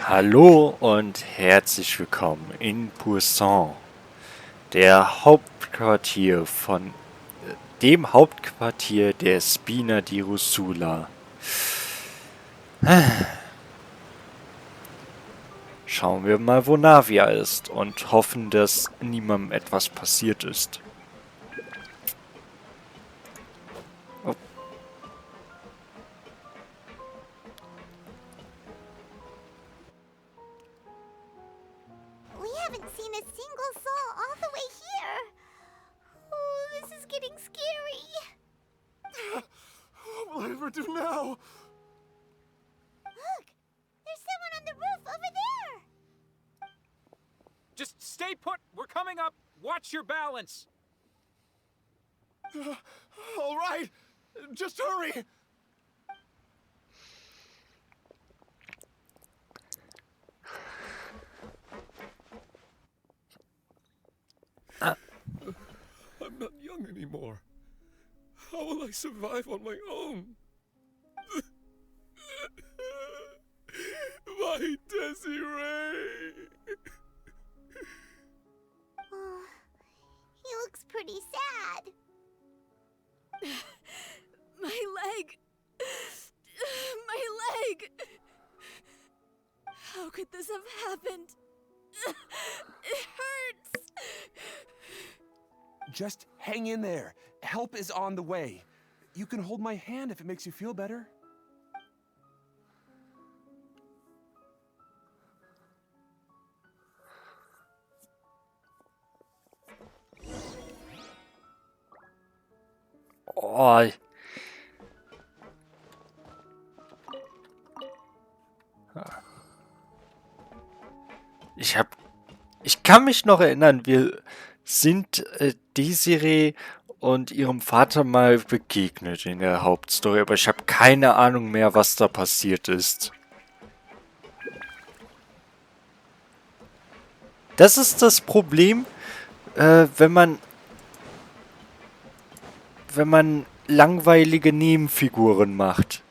Hallo und herzlich willkommen in Pourcent, der Hauptquartier von dem Hauptquartier der Spina di Russula. Schauen wir mal, wo Navia ist und hoffen, dass niemandem etwas passiert ist. Oh. We haven't seen a single soul all the way here. Oh, this is getting scary. What will I ever do now? Look, there's someone on the roof over there. Just stay put. We're coming up. Watch your balance. All right, just hurry. I'm not young anymore. How will I survive on my own? My Desiree! Oh, he looks pretty sad. My leg! My leg! How could this have happened? It hurts! Just hang in there. Help is on the way. You can hold my hand if it makes you feel better. Oh. Ich kann mich noch erinnern, wir sind Desiree und ihrem Vater mal begegnet in der Hauptstory, aber ich habe keine Ahnung mehr, was da passiert ist. Das ist das Problem, wenn man langweilige Nebenfiguren macht.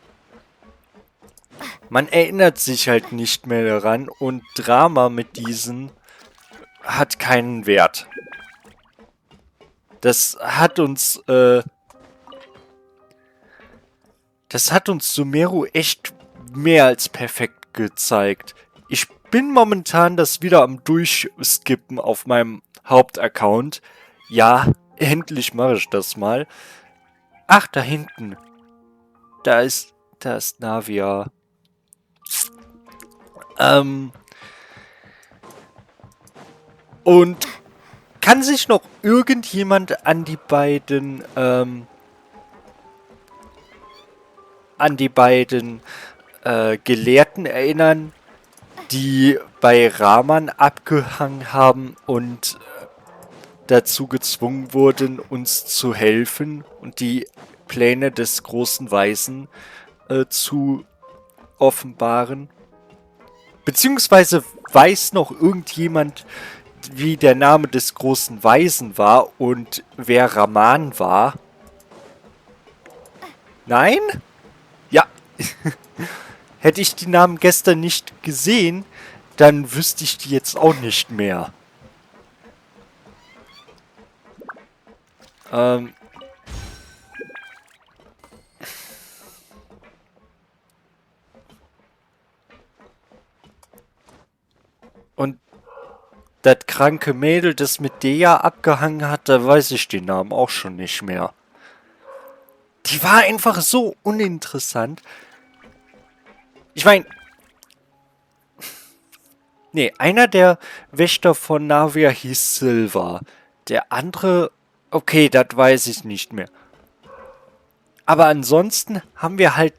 Man erinnert sich halt nicht mehr daran und Drama mit diesen hat keinen Wert. Das hat uns Sumeru echt mehr als perfekt gezeigt. Ich bin momentan das wieder am Durchskippen auf meinem Hauptaccount. Ja, endlich mache ich das mal. Ach, da hinten. Da ist Navia. Und kann sich noch irgendjemand an die beiden Gelehrten erinnern, die bei Rahman abgehangen haben und dazu gezwungen wurden, uns zu helfen und die Pläne des großen Weisen zu offenbaren? Beziehungsweise weiß noch irgendjemand, wie der Name des großen Weisen war und wer Rahman war? Nein? Ja. Hätte ich die Namen gestern nicht gesehen, dann wüsste ich die jetzt auch nicht mehr. Und das kranke Mädel, das mit Dea abgehangen hat, da weiß ich den Namen auch schon nicht mehr. Die war einfach so uninteressant. Ich meine, nee, einer der Wächter von Navia hieß Silva. Der andere, okay, das weiß ich nicht mehr. Aber ansonsten haben wir halt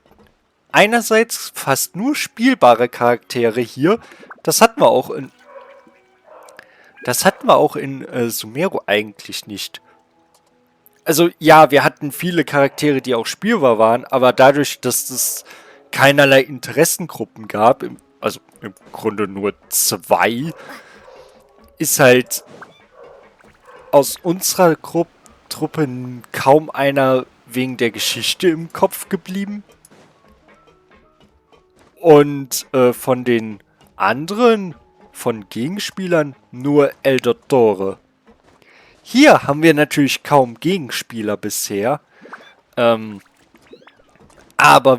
einerseits fast nur spielbare Charaktere hier. Das hatten wir auch in Sumeru eigentlich nicht. Also ja, wir hatten viele Charaktere, die auch spielbar waren, aber dadurch, dass es keinerlei Interessengruppen gab, also im Grunde nur 2, ist halt aus unserer Truppe kaum einer wegen der Geschichte im Kopf geblieben. Und von den anderen von Gegenspielern nur Elder Tore. Hier haben wir natürlich kaum Gegenspieler bisher. Aber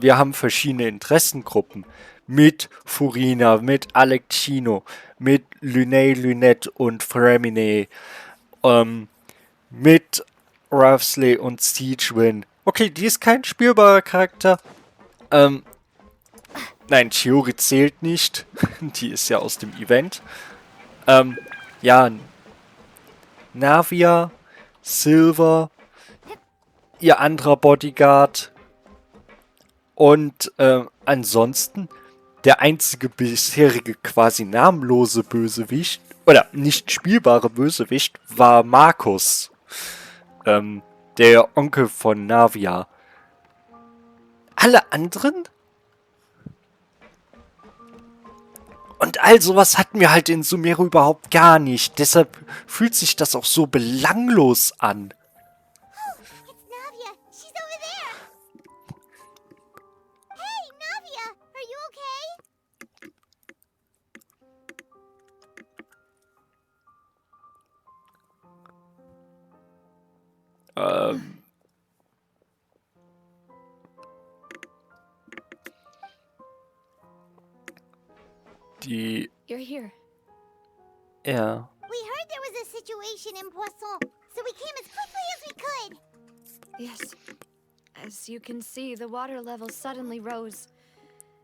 wir haben verschiedene Interessengruppen. Mit Furina, mit Alecchino, mit Lynette und Fremine, mit Ruffsley und Siegewin. Okay, die ist kein spielbarer Charakter. Nein, Chiori zählt nicht. Die ist ja aus dem Event. Ja, Navia, Silver, ihr anderer Bodyguard. Und ansonsten der einzige bisherige quasi namenlose Bösewicht, oder nicht spielbare Bösewicht, war Markus. Der Onkel von Navia. Alle anderen? Und all sowas hatten wir halt in Sumeru überhaupt gar nicht. Deshalb fühlt sich das auch so belanglos an. It's Navia. She's over there. Hey, Navia, are you okay? Die, You're here. ja. We heard there was a situation in Poisson, so we came as quickly as we could. Yes. As you can see, the water level suddenly rose.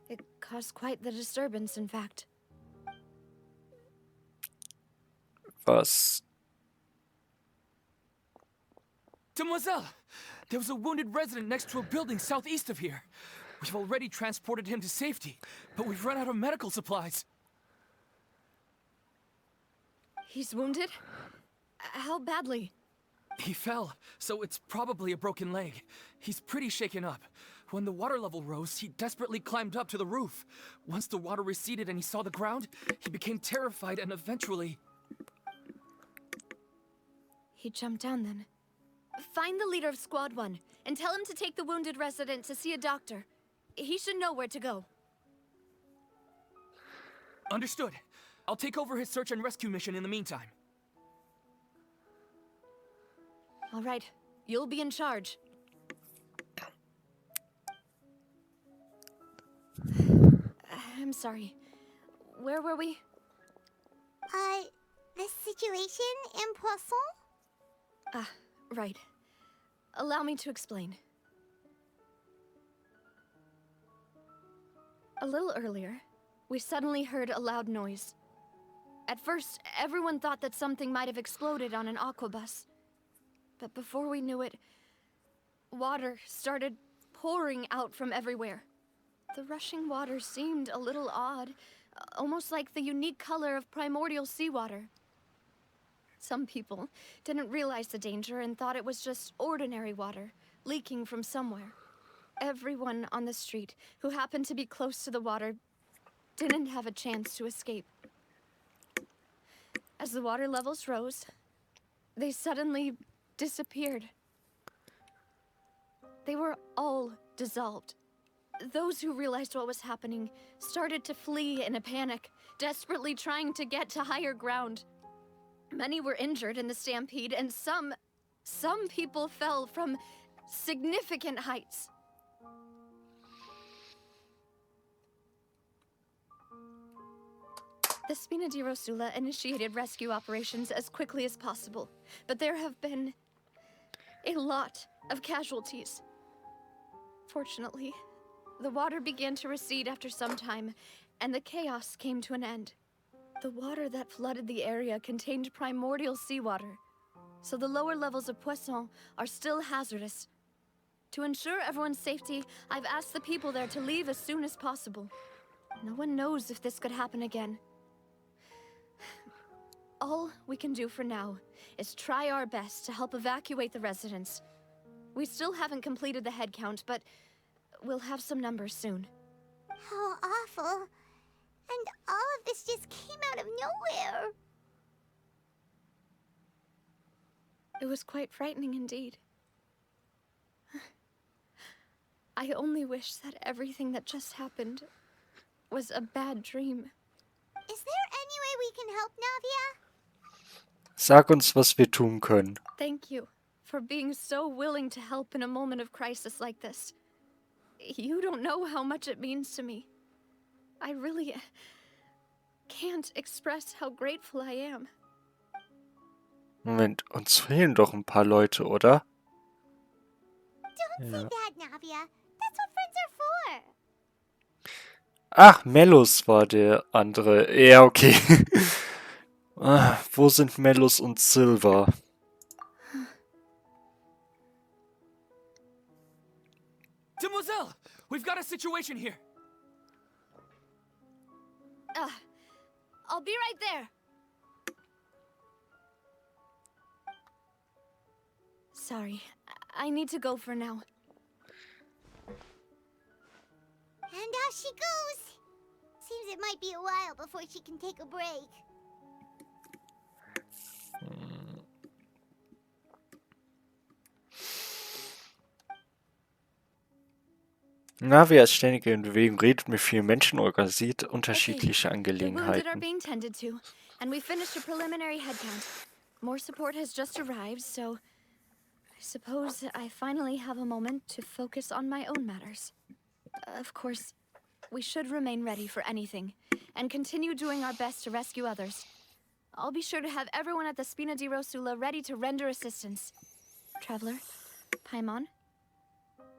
It caused quite the disturbance, in fact. Was? Demoiselle! There was a wounded resident next to a building southeast of here. We've already transported him to safety, but we've run out of medical supplies. He's wounded? How badly? He fell, so it's probably a broken leg. He's pretty shaken up. When the water level rose, he desperately climbed up to the roof. Once the water receded and he saw the ground, he became terrified and eventually... He jumped down then. Find the leader of Squad 1 and tell him to take the wounded resident to see a doctor. He should know where to go. Understood. I'll take over his search and rescue mission in the meantime. All right, you'll be in charge. I'm sorry. Where were we? The situation in Poisson? Ah, right. Allow me to explain. A little earlier, we suddenly heard a loud noise. At first, everyone thought that something might have exploded on an aquabus. But before we knew it, water started pouring out from everywhere. The rushing water seemed a little odd, almost like the unique color of primordial seawater. Some people didn't realize the danger and thought it was just ordinary water, leaking from somewhere. Everyone on the street who happened to be close to the water didn't have a chance to escape. As the water levels rose, they suddenly disappeared. They were all dissolved. Those who realized what was happening started to flee in a panic, desperately trying to get to higher ground. Many were injured in the stampede, and some people fell from significant heights. The Spina di Rosula initiated rescue operations as quickly as possible, but there have been a lot of casualties. Fortunately, the water began to recede after some time, and the chaos came to an end. The water that flooded the area contained primordial seawater, so the lower levels of Poisson are still hazardous. To ensure everyone's safety, I've asked the people there to leave as soon as possible. No one knows if this could happen again. All we can do for now is try our best to help evacuate the residents. We still haven't completed the head count, but we'll have some numbers soon. How awful. And all of this just came out of nowhere. It was quite frightening indeed. I only wish that everything that just happened was a bad dream. help, Navia? Sag uns, was wir tun können. Thank you for being so willing to help in a moment of crisis like this. You don't know how much it means to me. I really can't express how grateful I am. Moment, uns fehlen doch ein paar Leute, oder? Don't say that, Navia. That's what friends are for. Ach, Mellus war der andere. Ja, okay. Wo sind Mellus und Silver? Demoiselle, we've got a situation here. I'll be right there. Sorry, I need to go for now. And off she goes. Seems it might be a while before she can take a break. Navia ist ständig in Bewegung, redet mit vielen Menschen, organisiert unterschiedliche The wounded are Angelegenheiten. being tended to, and we finished a preliminary head count. More support has just arrived, so I suppose I finally have a moment to focus on my own matters. Of course, we should remain ready for anything, and continue doing our best to rescue others. I'll be sure to have everyone at the Spina di Rosula ready to render assistance. Traveler, Paimon,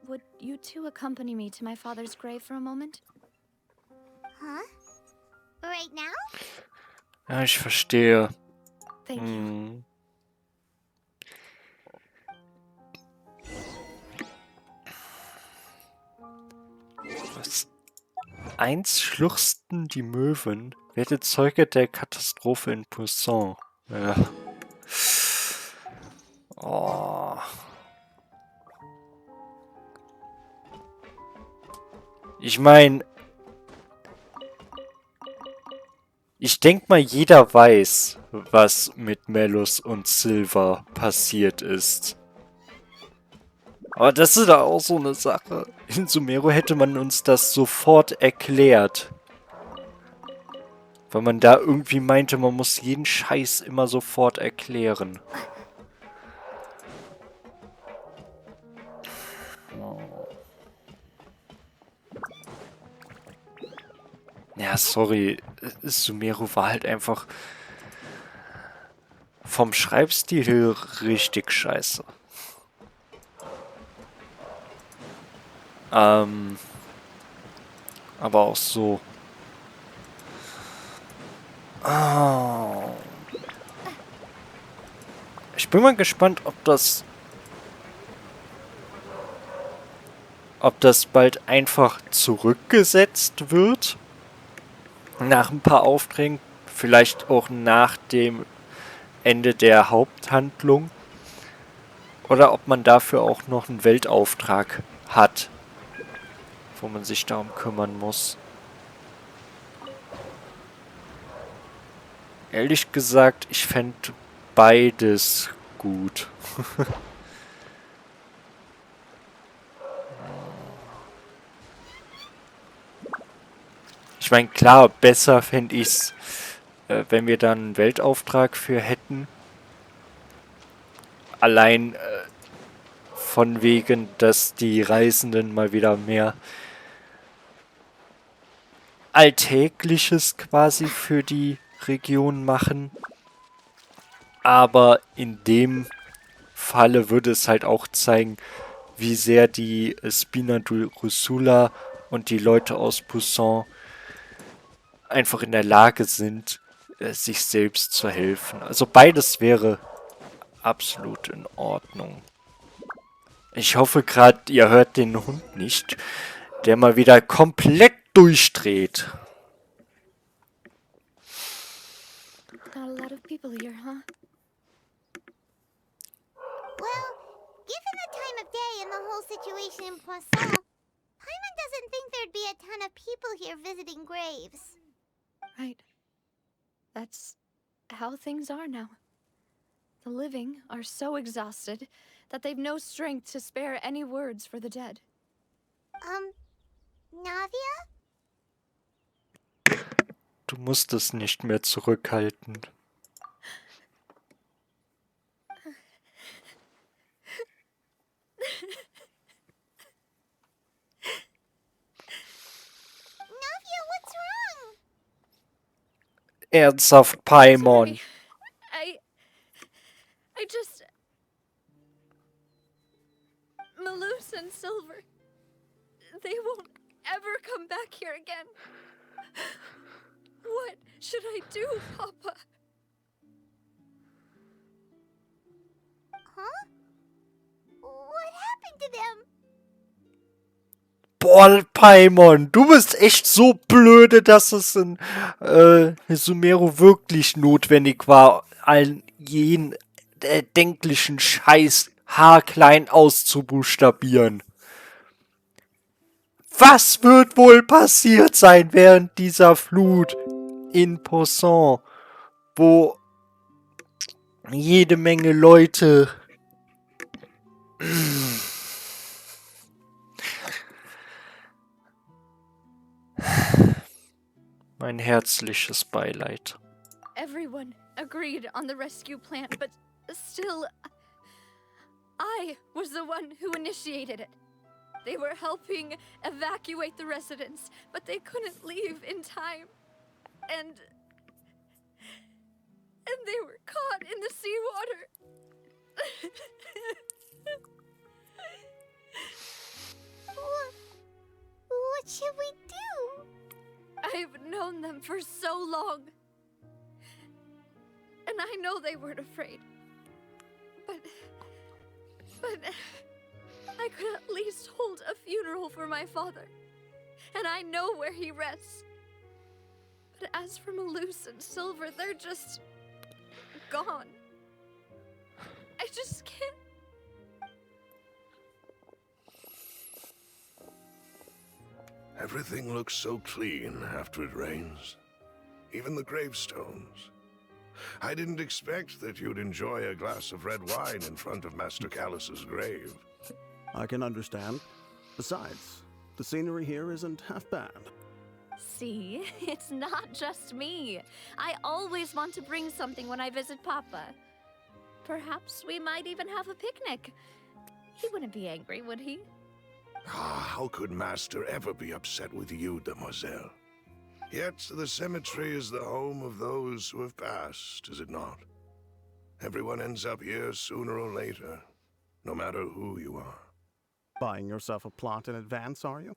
would you two accompany me to my father's grave for a moment? Huh? Right now? Ja, ich verstehe. Thank you. Was? Einst schluchzten die Möwen, werde Zeuge der Katastrophe in Poussin. Ja. Oh. Ich meine, ich denke mal, jeder weiß, was mit Mellus und Silver passiert ist. Aber das ist da auch so eine Sache. In Sumero hätte man uns das sofort erklärt. Weil man da irgendwie meinte, man muss jeden Scheiß immer sofort erklären. Ja, sorry. Sumero war halt einfach vom Schreibstil her richtig scheiße. Aber auch so. Oh. Ich bin mal gespannt, ob das bald einfach zurückgesetzt wird. Nach ein paar Aufträgen. Vielleicht auch nach dem Ende der Haupthandlung. Oder ob man dafür auch noch einen Weltauftrag hat, wo man sich darum kümmern muss. Ehrlich gesagt, ich fände beides gut. Ich meine, klar, besser fände ich es, wenn wir dann einen Weltauftrag für hätten. Allein von wegen, dass die Reisenden mal wieder mehr Alltägliches quasi für die Region machen. Aber in dem Falle würde es halt auch zeigen, wie sehr die Spina di Rosula und die Leute aus Poussin einfach in der Lage sind, sich selbst zu helfen. Also beides wäre absolut in Ordnung. Ich hoffe gerade, ihr hört den Hund nicht, der mal wieder komplett durchdreht. Not a lot of people here, huh? Well, given the time of day and the whole situation in Poisson, Paimon doesn't think there'd be a ton of people here visiting graves. Right. That's how things are now. The living are so exhausted that they've no strength to spare any words for the dead. Navia? Du Du musst es nicht mehr zurückhalten. Navia, what's wrong? Ernsthaft, Paimon. Sorry. I just... Malus and Silver, they won't ever come back here again. What should I do, Papa? Huh? What happened to them? Boah, Paimon, du bist echt so blöde, dass es in Sumero wirklich notwendig war, allen jeden erdenklichen Scheiß haarklein auszubuchstabieren. Was wird wohl passiert sein während dieser Flut in Poisson, wo jede Menge Leute mein herzliches Beileid. Everyone agreed on the rescue plan, but still, I was the one who initiated it. They were helping evacuate the residents, but they couldn't leave in time. And they were caught in the seawater. What should we do? I've known them for so long. And I know they weren't afraid. But I could at least hold a funeral for my father. And I know where he rests. But as for Malus and Silver, they're just gone. I just can't. Everything looks so clean after it rains. Even the gravestones. I didn't expect that you'd enjoy a glass of red wine in front of Master Callus's grave. I can understand. Besides, the scenery here isn't half bad. See, it's not just me. I always want to bring something when I visit Papa. Perhaps we might even have a picnic. He wouldn't be angry, would he? Ah, how could Master ever be upset with you, Demoiselle? Yet the cemetery is the home of those who have passed, is it not? Everyone ends up here sooner or later, no matter who you are. Buying yourself a plot in advance, are you?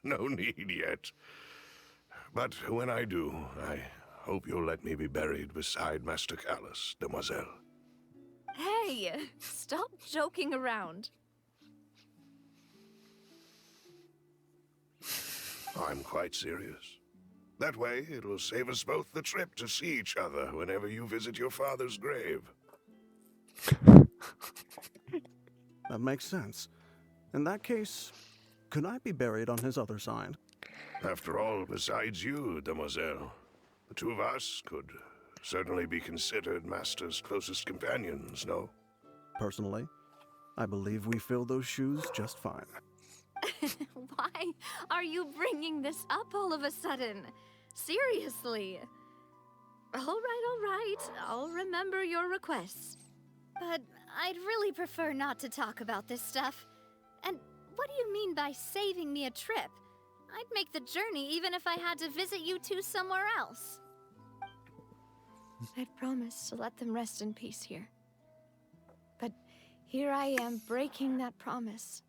No need yet. But when I do, I hope you'll let me be buried beside Master Callus, Demoiselle. Hey, stop joking around. I'm quite serious. That way, it will save us both the trip to see each other whenever you visit your father's grave. That makes sense. In that case, could I be buried on his other side? After all, besides you, Demoiselle, the two of us could certainly be considered Master's closest companions, no? Personally, I believe we fill those shoes just fine. Why are you bringing this up all of a sudden? Seriously. All right. I'll remember your requests. But I'd really prefer not to talk about this stuff. And what do you mean by saving me a trip? I'd make the journey even if I had to visit you two somewhere else. I'd promised to let them rest in peace here. But here I am breaking that promise.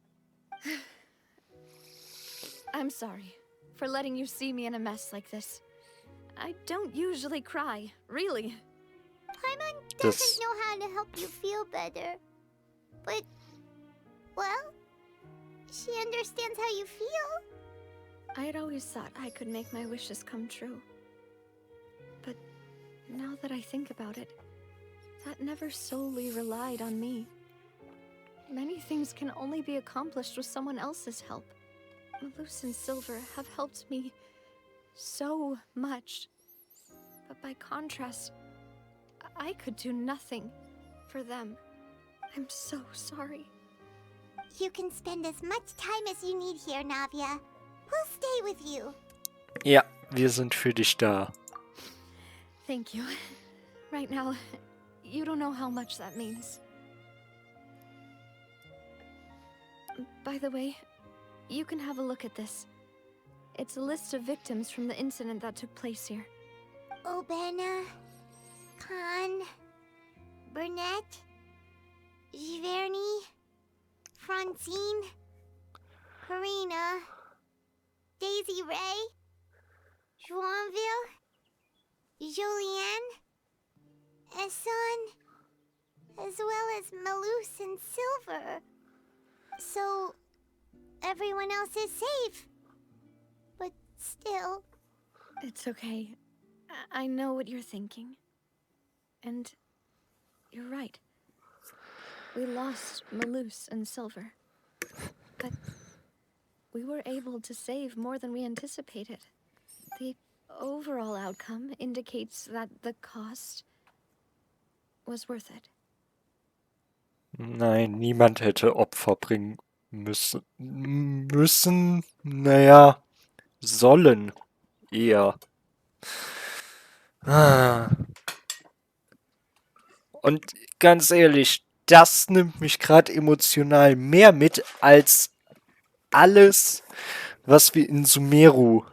I'm sorry for letting you see me in a mess like this. I don't usually cry, really. Paimon doesn't know how to help you feel better. But, well, she understands how you feel. I'd always thought I could make my wishes come true. But now that I think about it, that never solely relied on me. Many things can only be accomplished with someone else's help. Malus and Silver have helped me so much. But by contrast, I could do nothing for them. I'm so sorry. You can spend as much time as you need here, Navia. We'll stay with you. Ja, wir sind für dich da. Thank you. Right now, you don't know how much that means. By the way, you can have a look at this. It's a list of victims from the incident that took place here. Obena, Khan, Burnett, Giverny, Francine, Karina, Daisy Ray, Joinville, Julianne, Esson, as well as Malus and Silver. So, everyone else is safe. But still... It's okay. I know what you're thinking. And you're right. We lost Malus and Silver. But we were able to save more than we anticipated. The overall outcome indicates that the cost was worth it. Nein, niemand hätte Opfer bringen müssen. Naja, sollen eher. Und ganz ehrlich, das nimmt mich gerade emotional mehr mit als alles, was wir in Sumeru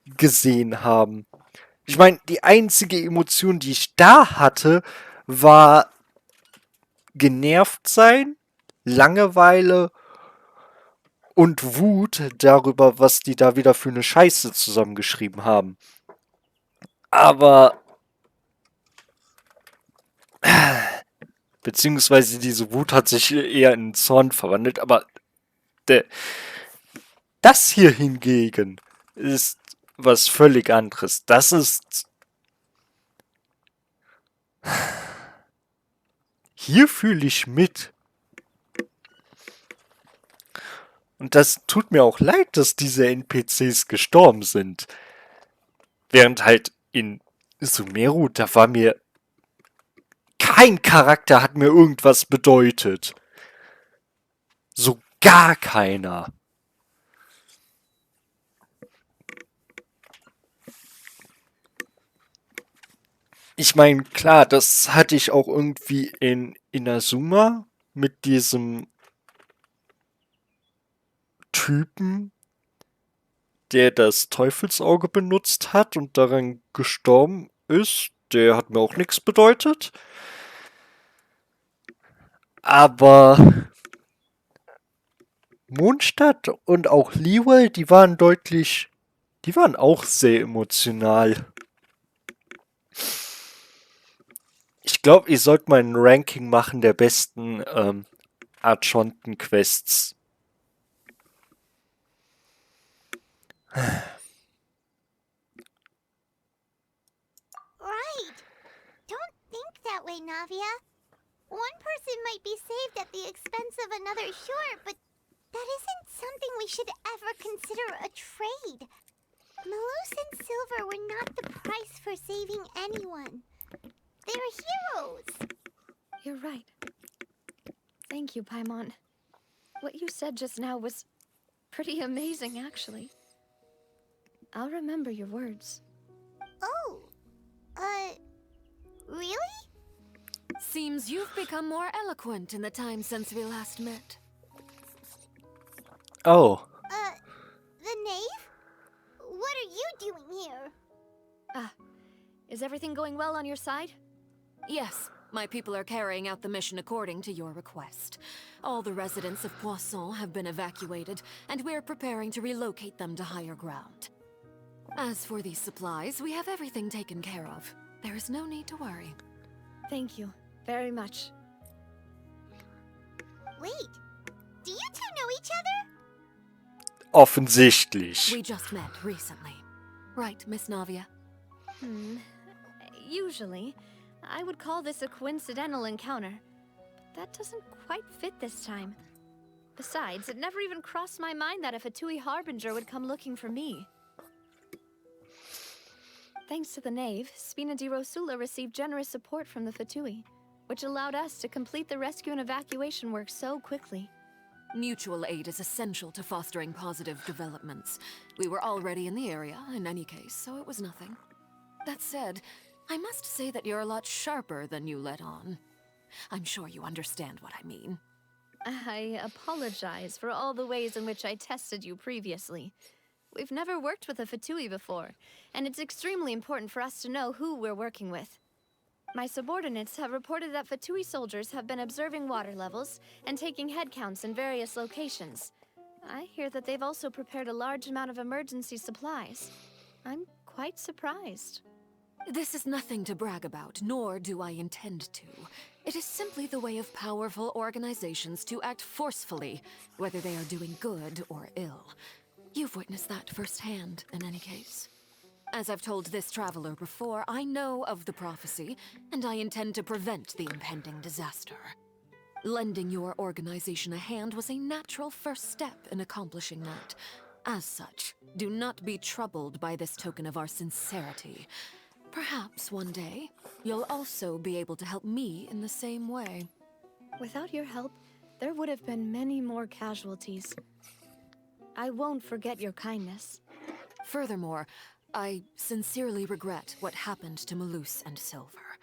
gesehen haben. Ich meine, die einzige Emotion, die ich da hatte, war genervt sein, Langeweile und Wut darüber, was die da wieder für eine Scheiße zusammengeschrieben haben. Aber beziehungsweise diese Wut hat sich eher in Zorn verwandelt, aber das hier hingegen ist was völlig anderes. Das ist... Hier fühle ich mit. Und das tut mir auch leid, dass diese NPCs gestorben sind. Während halt in Sumeru, da war mir... Kein Charakter hat mir irgendwas bedeutet. So gar keiner. Ich meine, klar, das hatte ich auch irgendwie in Inazuma mit diesem Typen, der das Teufelsauge benutzt hat und daran gestorben ist. Der hat mir auch nichts bedeutet. Aber Mondstadt und auch Liyue, die waren auch sehr emotional. Ich glaube, ich sollte mal ein Ranking machen der besten Archonten-Quests. Right. Don't think that way, Navia. One person might be saved at the expense of another, sure, but that isn't something we should ever consider a trade. Malus and Silver were not the price for saving anyone. They're heroes. You're right. Thank you, Paimon. What you said just now was pretty amazing, actually. I'll remember your words. Oh, really? Seems you've become more eloquent in the time since we last met. Oh. The knave? What are you doing here? Ah, is everything going well on your side? Yes, my people are carrying out the mission according to your request. All the residents of Poisson have been evacuated, and we're preparing to relocate them to higher ground. As for these supplies, we have everything taken care of. There is no need to worry. Thank you very much. Wait, do you two know each other? Offensichtlich. We just met recently. Right, Miss Navia? Usually, I would call this a coincidental encounter. But that doesn't quite fit this time. Besides, it never even crossed my mind that a Fatui Harbinger would come looking for me. Thanks to the Knave, Spina di Rosula received generous support from the Fatui, which allowed us to complete the rescue and evacuation work so quickly. Mutual aid is essential to fostering positive developments. We were already in the area, in any case, so it was nothing. That said, I must say that you're a lot sharper than you let on. I'm sure you understand what I mean. I apologize for all the ways in which I tested you previously. We've never worked with a Fatui before, and it's extremely important for us to know who we're working with. My subordinates have reported that Fatui soldiers have been observing water levels and taking head counts in various locations. I hear that they've also prepared a large amount of emergency supplies. I'm quite surprised. This is nothing to brag about, nor do I intend to. It is simply the way of powerful organizations to act forcefully, whether they are doing good or ill. You've witnessed that firsthand, in any case. As I've told this traveler before, I know of the prophecy, and I intend to prevent the impending disaster. Lending your organization a hand was a natural first step in accomplishing that. As such, do not be troubled by this token of our sincerity. Perhaps one day, you'll also be able to help me in the same way. Without your help, there would have been many more casualties. I won't forget your kindness. Furthermore, I sincerely regret what happened to Malus and Silver.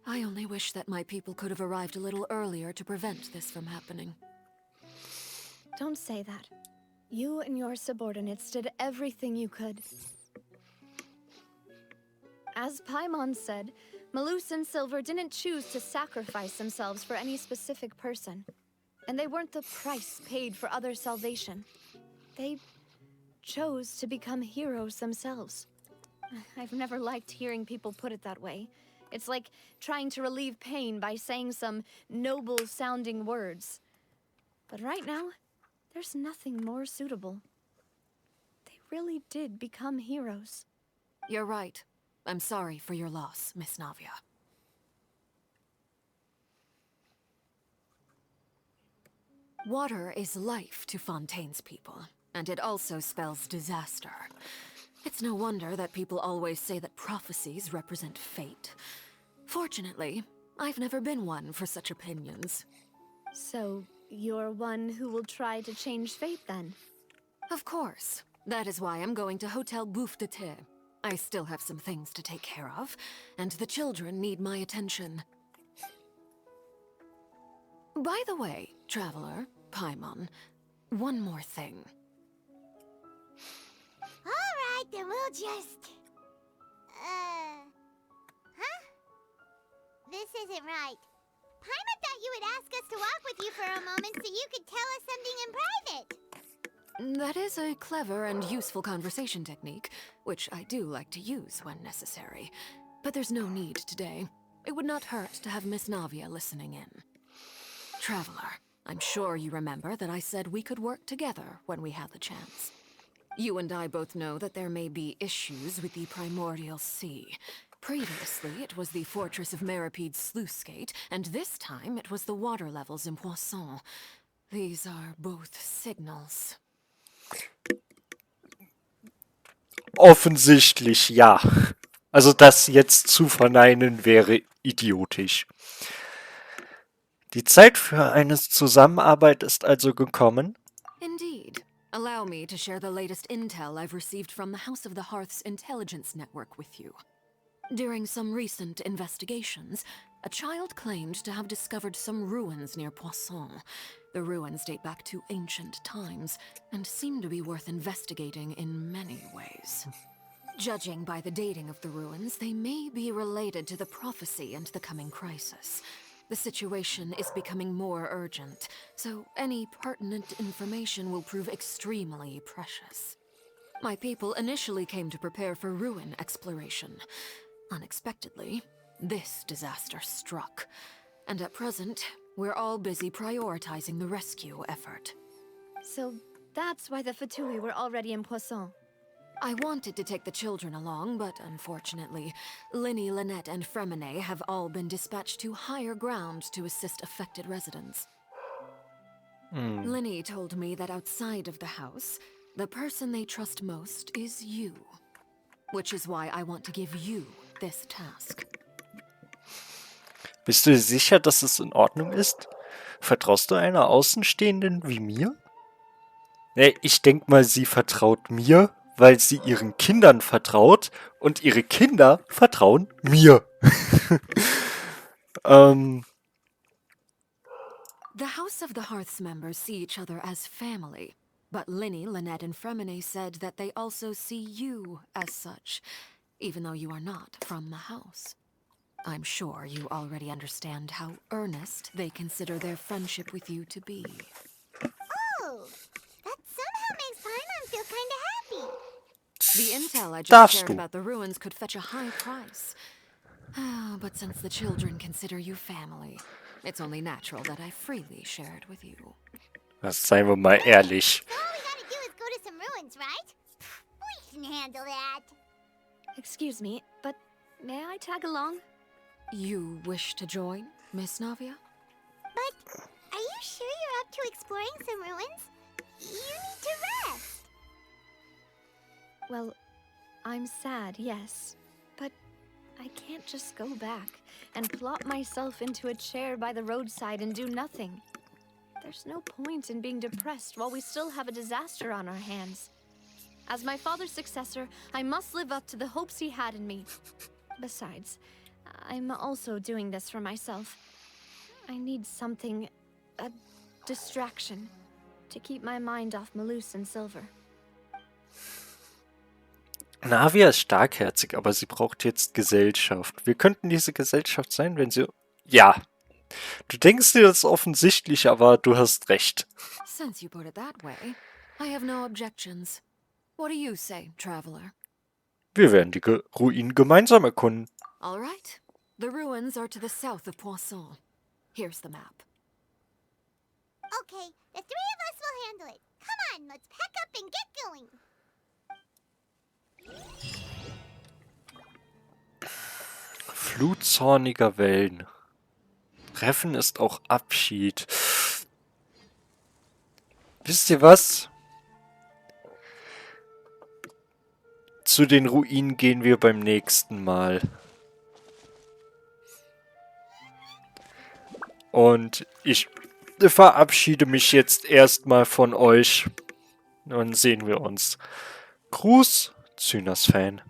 I only wish that my people could have arrived a little earlier to prevent this from happening. Don't say that. You and your subordinates did everything you could. As Paimon said, Malus and Silver didn't choose to sacrifice themselves for any specific person. And they weren't the price paid for others' salvation. They chose to become heroes themselves. I've never liked hearing people put it that way. It's like trying to relieve pain by saying some noble-sounding words. But right now, there's nothing more suitable. They really did become heroes. You're right. I'm sorry for your loss, Miss Navia. Water is life to Fontaine's people, and it also spells disaster. It's no wonder that people always say that prophecies represent fate. Fortunately, I've never been one for such opinions. So, you're one who will try to change fate then? Of course. That is why I'm going to Hotel Bouffe de Thé. I still have some things to take care of, and the children need my attention. By the way, Traveler, Paimon, one more thing. Alright, then we'll just... Huh? This isn't right. Paimon thought you would ask us to walk with you for a moment so you could tell us something in private. That is a clever and useful conversation technique, which I do like to use when necessary. But there's no need today. It would not hurt to have Miss Navia listening in. Traveler, I'm sure you remember that I said we could work together when we had the chance. You and I both know that there may be issues with the Primordial Sea. Previously, it was the Fortress of Meripede's sluice gate, and this time it was the water levels in Poisson. These are both signals. Offensichtlich ja. Also das jetzt zu verneinen wäre idiotisch. Die Zeit für eine Zusammenarbeit ist also gekommen. Indeed. Allow me to share the latest intel I've received from the House of the Hearth's intelligence network with you. During some recent investigations, a child claimed to have discovered some ruins near Poisson. The ruins date back to ancient times, and seem to be worth investigating in many ways. Judging by the dating of the ruins, they may be related to the prophecy and the coming crisis. The situation is becoming more urgent, so any pertinent information will prove extremely precious. My people initially came to prepare for ruin exploration. Unexpectedly, this disaster struck, and at present, we're all busy prioritizing the rescue effort. So that's why the Fatui were already in Poisson. I wanted to take the children along, but unfortunately, Linny, Lynette, and Fremine have all been dispatched to higher ground to assist affected residents. Linny told me that outside of the house, the person they trust most is you. Which is why I want to give you this task. Bist du dir sicher, dass es in Ordnung ist? Vertraust du einer Außenstehenden wie mir? Nee, ich denk mal, sie vertraut mir, weil sie ihren Kindern vertraut und ihre Kinder vertrauen mir. The House of the Hearth's members see each other as family, but Linny, Lynette, and Fremine said that they also see you as such, even though you are not from the house. I'm sure you already understand how earnest they consider their friendship with you to be. Oh, that somehow makes Paimon feel kinda happy. The intel I just Darfst shared du. about the ruins could fetch a high price. But since the children consider you family, it's only natural that I freely share it with you. Das seien wir mal ehrlich. So all we gotta do is go to some ruins, right? We can handle that. Excuse me, but may I tag along? You wish to join, Miss Navia? But are you sure you're up to exploring some ruins? You need to rest. Well, I'm sad, yes. But I can't just go back and plop myself into a chair by the roadside and do nothing. There's no point in being depressed while we still have a disaster on our hands. As my father's successor, I must live up to the hopes he had in me. Besides, I'm also doing this for myself. I need something, a distraction, to keep my mind off Malus and Silver. Navia ist starkherzig, aber sie braucht jetzt Gesellschaft. Wir könnten diese Gesellschaft sein, wenn sie... Ja. Du denkst dir das offensichtlich, aber du hast recht. Since you put it that way, I have no objections. What do you say, traveler? Wir werden die Ruinen gemeinsam erkunden. All right. The ruins are to the south of Poisson. Here's the map. Okay, the three of us will handle it. Come on, let's pack up and get going. Flut zorniger Wellen. Treffen ist auch Abschied. Wisst ihr was? Zu den Ruinen gehen wir beim nächsten Mal. Und ich verabschiede mich jetzt erstmal von euch. Dann sehen wir uns. Gruß, Zynas-Fan.